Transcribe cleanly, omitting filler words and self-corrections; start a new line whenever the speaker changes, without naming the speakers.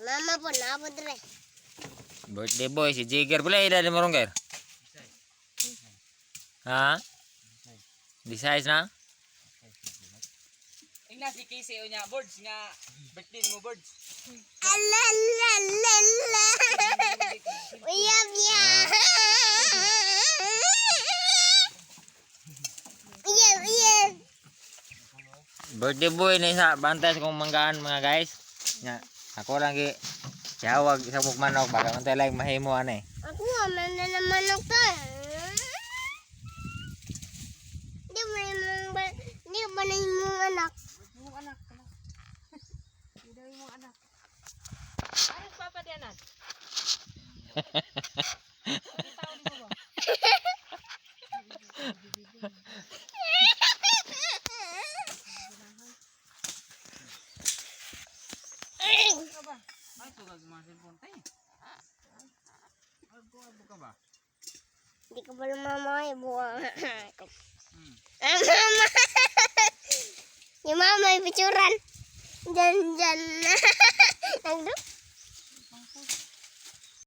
Mama po, naabot rin.
Birthday boy, si Jigger pala. Ila din mo ron, Ger? Ha? Di size na?
Ina si Casey o niya, birds nga. Birthday mo, birds.
Alalalala. Uyab niya. Uyab.
Birthday boy na isa. Bantay sa kong manggaan mga guys. Nya, ako lang ki. Tiyawag sa manok. Baka mantay lang mahimo ano eh.
Ako nga, naman ako. Di ba na yung anak?
Yung anak. Hindi yung anak. Ay, papadianan.
Ay, tugag mga cellphone tayo. Abo ka ba?
Hindi ka pala mama, buwang. Mama! Yung mama, yung picturan. Diyan. Nandun.